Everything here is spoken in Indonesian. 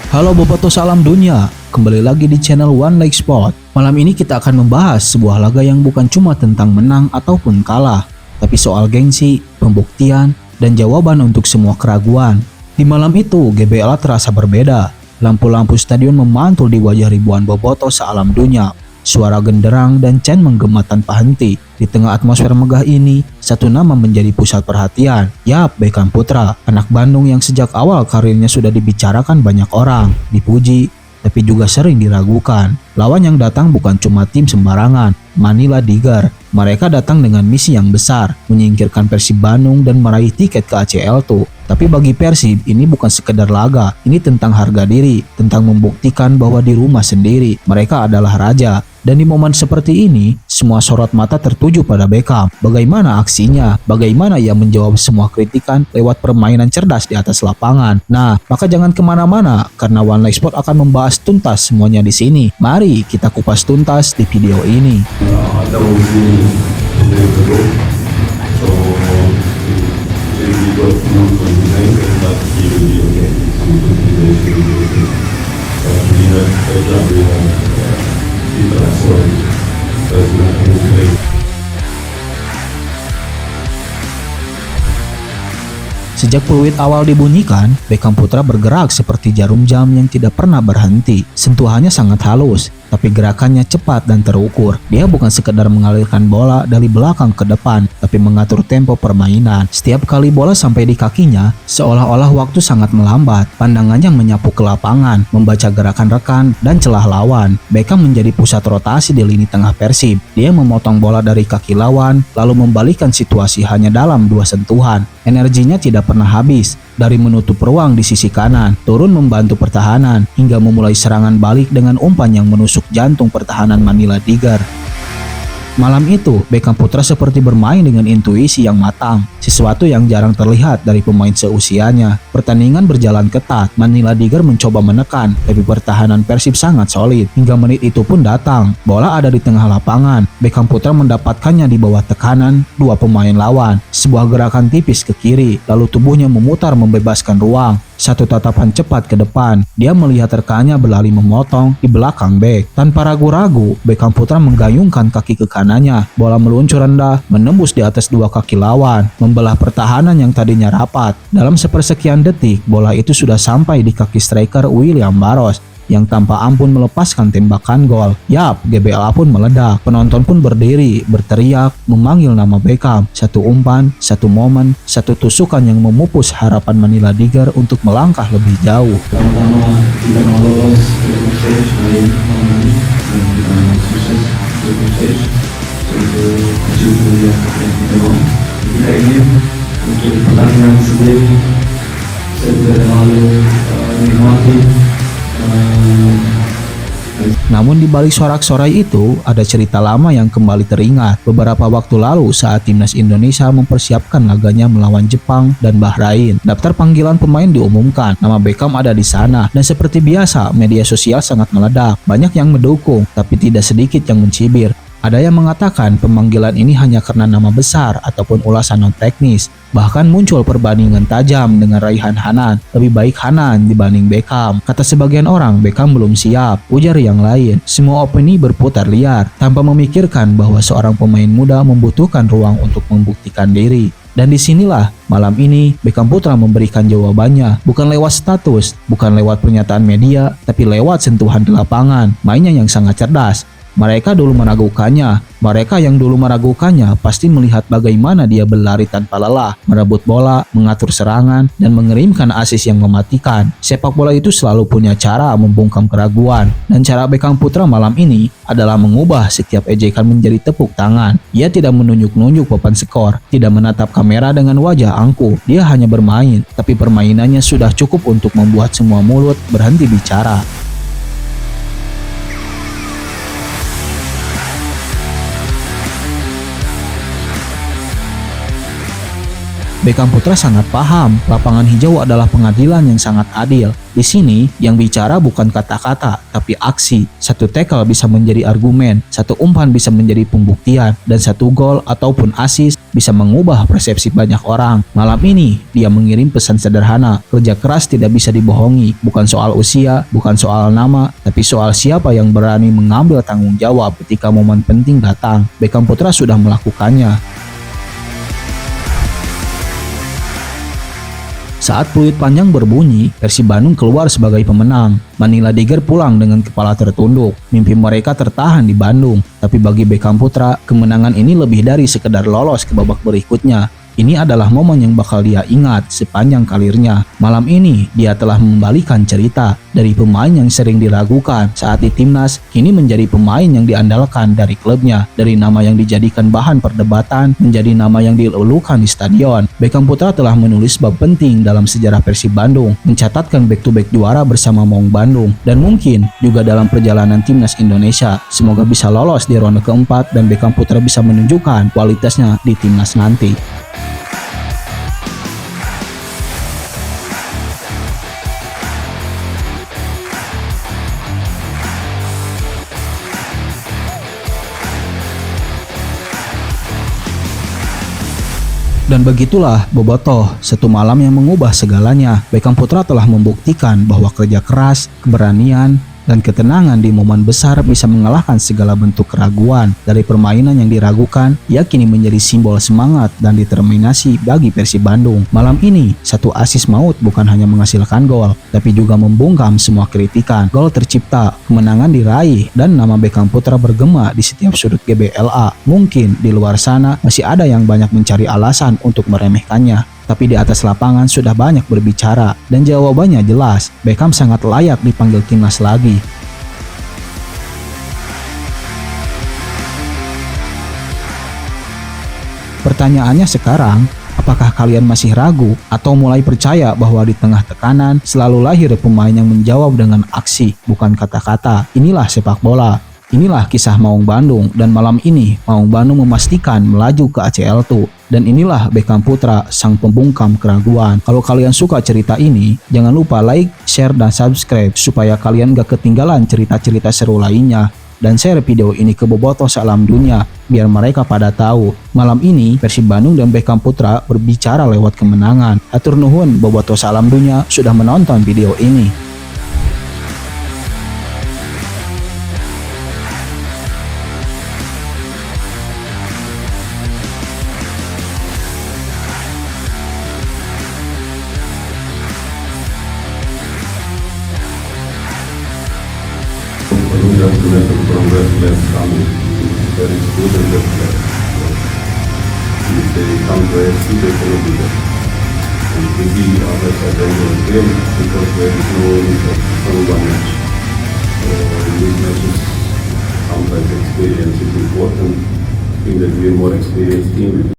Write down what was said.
Halo Boboto salam dunia, kembali lagi di channel One Leg Sport. Malam ini kita akan membahas sebuah laga yang bukan cuma tentang menang ataupun kalah, tapi soal gengsi, pembuktian, dan jawaban untuk semua keraguan. Di malam itu, GBLA terasa berbeda. Lampu-lampu stadion memantul di wajah ribuan boboto sealam dunia. Suara genderang dan chant menggema tanpa henti. Di tengah atmosfer megah ini, satu nama menjadi pusat perhatian. Yap, Beckham Putra, anak Bandung yang sejak awal karirnya sudah dibicarakan banyak orang, dipuji, tapi juga sering diragukan. Lawan yang datang bukan cuma tim sembarangan, Manila Digar. Mereka datang dengan misi yang besar, menyingkirkan Persib Bandung dan meraih tiket ke ACL tuh. Tapi bagi Persib, ini bukan sekedar laga, ini tentang harga diri, tentang membuktikan bahwa di rumah sendiri, mereka adalah raja. Dan di momen seperti ini, semua sorot mata tertuju pada Beckham. Bagaimana aksinya? Bagaimana ia menjawab semua kritikan lewat permainan cerdas di atas lapangan? Nah, maka jangan kemana-mana, karena One Leg Sport akan membahas tuntas semuanya di sini. Mari kita kupas tuntas di video ini. Sejak peluit awal dibunyikan, Beckham Putra bergerak seperti jarum jam yang tidak pernah berhenti. Sentuhannya sangat halus, tapi gerakannya cepat dan terukur. Dia bukan sekedar mengalirkan bola dari belakang ke depan, tapi mengatur tempo permainan. Setiap kali bola sampai di kakinya, seolah-olah waktu sangat melambat. Pandangannya menyapu ke lapangan, membaca gerakan rekan dan celah lawan. Beckham menjadi pusat rotasi di lini tengah Persib. Dia memotong bola dari kaki lawan, lalu membalikkan situasi hanya dalam 2 sentuhan. Energinya tidak pernah habis, dari menutup ruang di sisi kanan, turun membantu pertahanan, hingga memulai serangan balik dengan umpan yang menusuk jantung pertahanan Manila Digar. Malam itu, Beckham Putra seperti bermain dengan intuisi yang matang, sesuatu yang jarang terlihat dari pemain seusianya. Pertandingan berjalan ketat, Manila Digar mencoba menekan, tapi pertahanan Persib sangat solid. Hingga menit itu pun datang, bola ada di tengah lapangan, Beckham Putra mendapatkannya di bawah tekanan 2 pemain lawan. Sebuah gerakan tipis ke kiri, lalu tubuhnya memutar membebaskan ruang. Satu tatapan cepat ke depan, dia melihat rekannya berlari memotong di belakang bek. Tanpa ragu-ragu, Beckham Putra menggayungkan kaki ke kanannya. Bola meluncur rendah, menembus di atas 2 kaki lawan, membelah pertahanan yang tadinya rapat. Dalam sepersekian detik, bola itu sudah sampai di kaki striker William Barros, yang tanpa ampun melepaskan tembakan gol. Yap, GBLA pun meledak. Penonton pun berdiri, berteriak, memanggil nama Beckham. Satu umpan, satu momen, satu tusukan yang memupus harapan Manila Digar untuk melangkah lebih jauh. Pertama-tama kita mau lolos ke grup stage hari ini malam ini dan kita sukses ke grup stage untuk hasil yang kita mau. Kita ingin untuk pertandingan sendiri saya tidak terlalu menikmati. Namun di balik sorak-sorai itu, ada cerita lama yang kembali teringat. Beberapa waktu lalu saat timnas Indonesia mempersiapkan laganya melawan Jepang dan Bahrain, daftar panggilan pemain diumumkan. Nama Beckham ada di sana, dan seperti biasa, media sosial sangat meledak. Banyak yang mendukung, tapi tidak sedikit yang mencibir. Ada yang mengatakan pemanggilan ini hanya karena nama besar ataupun ulasan non-teknis. Bahkan muncul perbandingan tajam dengan Raihan Hanan. Lebih baik Hanan dibanding Beckham. Kata sebagian orang, Beckham belum siap. Ujar yang lain. Semua opini berputar liar, tanpa memikirkan bahwa seorang pemain muda membutuhkan ruang untuk membuktikan diri. Dan disinilah malam ini Beckham Putra memberikan jawabannya. Bukan lewat status, bukan lewat pernyataan media, tapi lewat sentuhan di lapangan. Mainnya yang sangat cerdas. Mereka yang dulu meragukannya pasti melihat bagaimana dia berlari tanpa lelah, merebut bola, mengatur serangan, dan mengirimkan assist yang mematikan. Sepak bola itu selalu punya cara membungkam keraguan, dan cara Beckham Putra malam ini adalah mengubah setiap ejekan menjadi tepuk tangan. Ia tidak menunjuk-nunjuk papan skor, tidak menatap kamera dengan wajah angkuh. Dia hanya bermain, tapi permainannya sudah cukup untuk membuat semua mulut berhenti bicara. Beckham Putra sangat paham, lapangan hijau adalah pengadilan yang sangat adil. Di sini, yang bicara bukan kata-kata, tapi aksi. Satu tackle bisa menjadi argumen, satu umpan bisa menjadi pembuktian, dan satu gol ataupun assist bisa mengubah persepsi banyak orang. Malam ini, dia mengirim pesan sederhana, kerja keras tidak bisa dibohongi, bukan soal usia, bukan soal nama, tapi soal siapa yang berani mengambil tanggung jawab ketika momen penting datang. Beckham Putra sudah melakukannya. Saat peluit panjang berbunyi, Persib Bandung keluar sebagai pemenang. Manila Tiger pulang dengan kepala tertunduk. Mimpi mereka tertahan di Bandung. Tapi bagi Beckham Putra, kemenangan ini lebih dari sekedar lolos ke babak berikutnya. Ini adalah momen yang bakal dia ingat sepanjang karirnya. Malam ini, dia telah membalikan cerita. Dari pemain yang sering diragukan saat di timnas, kini menjadi pemain yang diandalkan dari klubnya. Dari nama yang dijadikan bahan perdebatan, menjadi nama yang dielulukan di stadion. Beckham Putra telah menulis bab penting dalam sejarah Persib Bandung, mencatatkan back-to-back juara bersama Maung Bandung, dan mungkin juga dalam perjalanan timnas Indonesia. Semoga bisa lolos di ronde keempat dan Beckham Putra bisa menunjukkan kualitasnya di timnas nanti. Dan begitulah Bobotoh, satu malam yang mengubah segalanya. Beckham Putra telah membuktikan bahwa kerja keras, keberanian, dan ketenangan di momen besar bisa mengalahkan segala bentuk keraguan. Dari permainan yang diragukan, ia kini menjadi simbol semangat dan determinasi bagi Persib Bandung. Malam ini, satu assist maut bukan hanya menghasilkan gol, tapi juga membungkam semua kritikan. Gol tercipta, kemenangan diraih, dan nama Beckham Putra bergema di setiap sudut GBLA. Mungkin di luar sana masih ada yang banyak mencari alasan untuk meremehkannya. Tapi di atas lapangan sudah banyak berbicara, dan jawabannya jelas, Beckham sangat layak dipanggil timnas lagi. Pertanyaannya sekarang, apakah kalian masih ragu atau mulai percaya bahwa di tengah tekanan selalu lahir pemain yang menjawab dengan aksi, bukan kata-kata? Inilah sepak bola. Inilah kisah Maung Bandung, dan malam ini Maung Bandung memastikan melaju ke ACL2. Dan inilah Beckham Putra, sang pembungkam keraguan. Kalau kalian suka cerita ini, jangan lupa like, share, dan subscribe supaya kalian gak ketinggalan cerita-cerita seru lainnya. Dan share video ini ke Bobotoh Salam Dunia, biar mereka pada tahu. Malam ini, Persib Bandung dan Beckham Putra berbicara lewat kemenangan. Hatur nuhun Bobotoh Salam Dunia sudah menonton video ini. Just to make the progress less coming. There is good and less less. If they come to AFC, they cannot do that. And maybe others are going to fail because there is no one match. So in these matches, sometimes experience is important. I think that we are more experienced team.